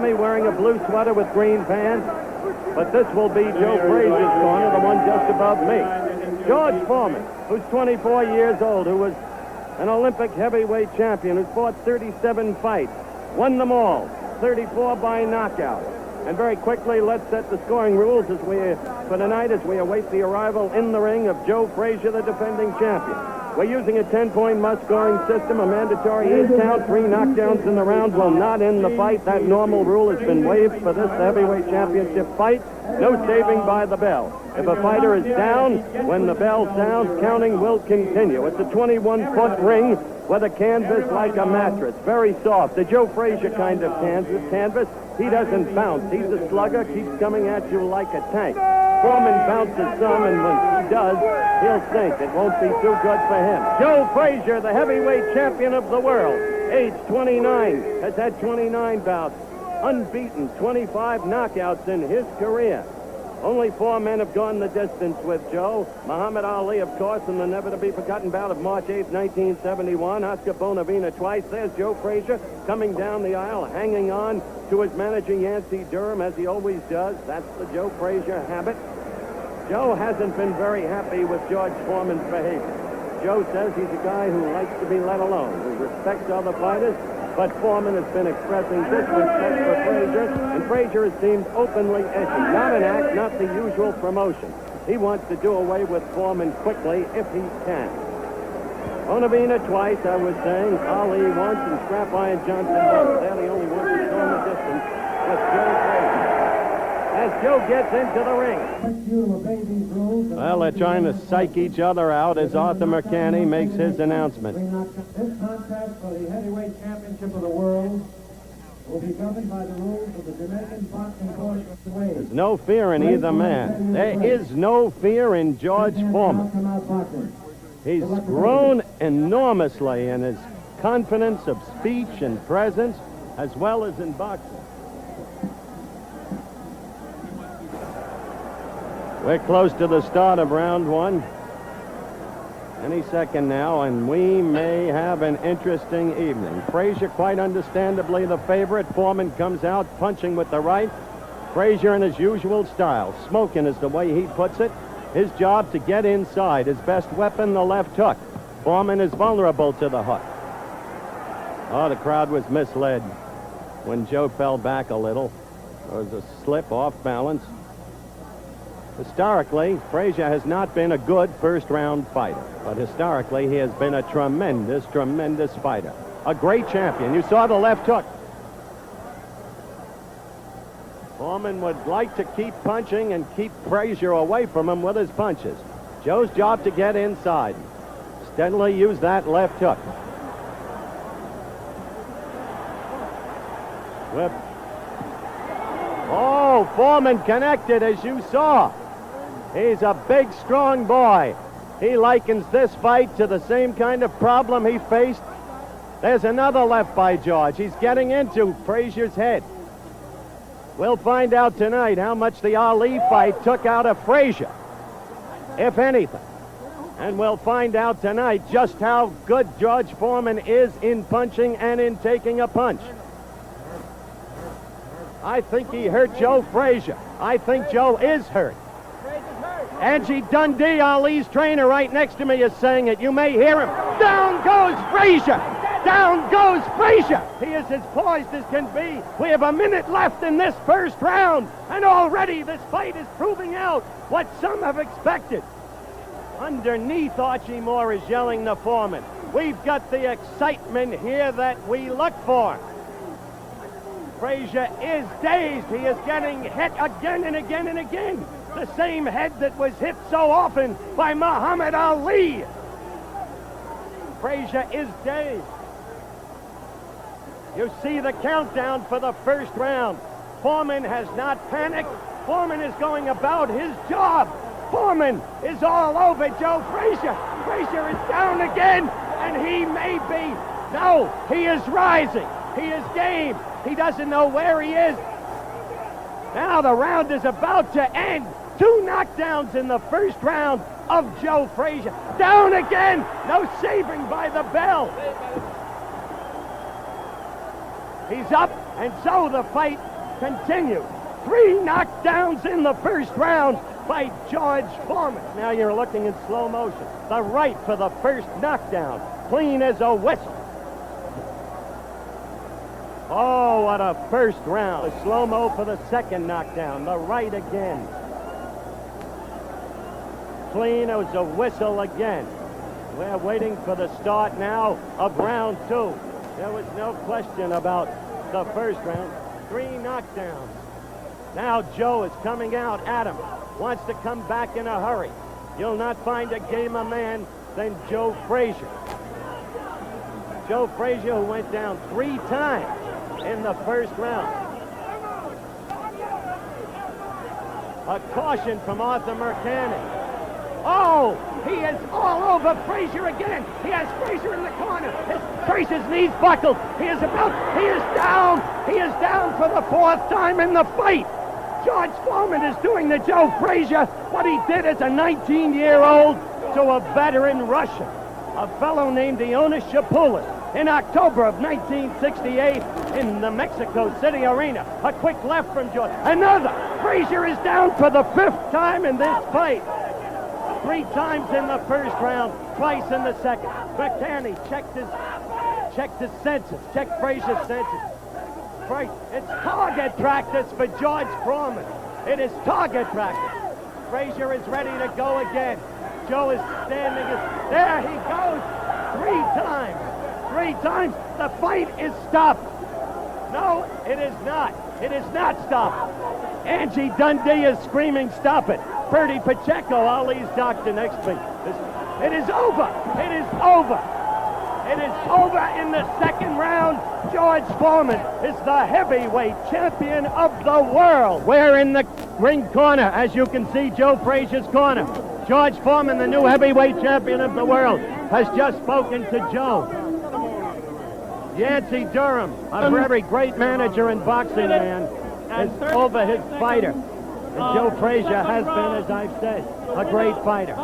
Wearing a blue sweater with green pants, but this will be Joe Frazier's corner, the one just above me. George Foreman, who's 24 years old, who was an Olympic heavyweight champion, who's fought 37 fights, won them all, 34 by knockout. And very quickly, let's set the scoring rules for tonight as we await the arrival in the ring of Joe Frazier, the defending champion. We're using a 10-point must-scoring system, a mandatory 8 count, 3 knockdowns in the round will not end the fight. That normal rule has been waived for this heavyweight championship fight. No saving by the bell. If a fighter is down, when the bell sounds, counting will continue. It's a 21-foot ring with a canvas like a mattress, very soft. The Joe Frazier kind of canvas. He doesn't bounce. He's a slugger, keeps coming at you like a tank. Foreman bounces some, and when he does, he'll sink. It won't be too good for him. Joe Frazier, the heavyweight champion of the world, age 29, has had 29 bouts, unbeaten, 25 knockouts in his career. Only 4 men have gone the distance with Joe. Muhammad Ali, of course, in the never-to-be-forgotten bout of March 8, 1971. Oscar Bonavena twice. There's Joe Frazier coming down the aisle, hanging on to his manager, Yancey Durham, as he always does. That's the Joe Frazier habit. Joe hasn't been very happy with George Foreman's behavior. Joe says he's a guy who likes to be let alone, who respects other fighters, but Foreman has been expressing disrespect for Frazier, and Frazier has seemed openly edgy. Not an act, not the usual promotion. He wants to do away with Foreman quickly if he can. Bonavena twice, I was saying, Ali once, and Scrap Iron Johnson once. They're the only ones who've gone the distance with Joe Frazier. As Joe gets into the ring. Well, they're trying to psych each other out as Arthur Mercani makes his announcement. This contest for the heavyweight championship of the world will be governed by the rules of the Jamaican Boxing Court of the Way. There's no fear in either man. There is no fear in George Foreman. He's grown enormously in his confidence of speech and presence, as well as in boxing. We're close to the start of round 1. Any second now, and we may have an interesting evening. Frazier, quite understandably, the favorite. Foreman comes out punching with the right. Frazier in his usual style. Smoking is the way he puts it. His job to get inside. His best weapon, the left hook. Foreman is vulnerable to the hook. Oh, the crowd was misled when Joe fell back a little. There was a slip off balance. Historically, Frazier has not been a good first-round fighter, but historically he has been a tremendous, tremendous fighter. A great champion. You saw the left hook. Foreman would like to keep punching and keep Frazier away from him with his punches. Joe's job to get inside. Steadily use that left hook. Whip. Oh, Foreman connected, as you saw. He's a big, strong boy. He likens this fight to the same kind of problem he faced. There's another left by George. He's getting into Frazier's head. We'll find out tonight how much the Ali fight took out of Frazier, if anything. And we'll find out tonight just how good George Foreman is in punching and in taking a punch. I think he hurt Joe Frazier. I think Joe is hurt. Angie Dundee, Ali's trainer, right next to me is saying it. You may hear him. Down goes Frazier! Down goes Frazier! He is as poised as can be. We have a minute left in this first round, and already this fight is proving out what some have expected. Underneath, Archie Moore is yelling to Foreman. We've got the excitement here that we look for. Frazier is dazed. He is getting hit again and again and again. The same head that was hit so often by Muhammad Ali. Frazier is dazed. You see the countdown for the first round. Foreman has not panicked. Foreman is going about his job. Foreman is all over Joe Frazier. Frazier is down again, and he may be. No, he is rising. He is game. He doesn't know where he is. Now the round is about to end. 2 knockdowns in the first round of Joe Frazier. Down again. No saving by the bell. He's up, and so the fight continues. 3 knockdowns in the first round by George Foreman. Now you're looking in slow motion. The right for the first knockdown, clean as a whistle. Oh, what a first round. A slow-mo for the second knockdown, the right again. Clean as a whistle again. We're waiting for the start now of round 2. There was no question about the first round. 3 knockdowns. Now Joe is coming out at him. Wants to come back in a hurry. You'll not find a gamer man than Joe Frazier. Joe Frazier, who went down 3 times in the first round. A caution from Arthur Mercani. Oh, he is all over Frazier again. He has Frazier in the corner. Frazier's knees buckled. He is down. He is down for the 4th time in the fight. George Foreman is doing to Joe Frazier what he did as a 19-year-old to a veteran Russian, a fellow named Ionis Shapoulis, in October of 1968 in the Mexico City Arena. A quick left from George. Another. Frazier is down for the 5th time in this fight. 3 times in the first round, twice in the second. McCanny checked his senses, checked Frazier's senses. It's target practice for George Foreman. It is target practice. Frazier is ready to go again. Joe is standing. There he goes. 3 times. 3 times. The fight is stopped. No, it is not. It is not stopped. Angie Dundee is screaming, stop it. Bertie Pacheco, Ali's doctor next to me. It is over. It is over. It is over in the second round. George Foreman is the heavyweight champion of the world. We're in the ring corner, as you can see, Joe Frazier's corner. George Foreman, the new heavyweight champion of the world, has just spoken to Joe. Yancey Durham, a very great manager and boxing man, is over his fighter. And Joe Frazier has been, as I've said, a great fighter.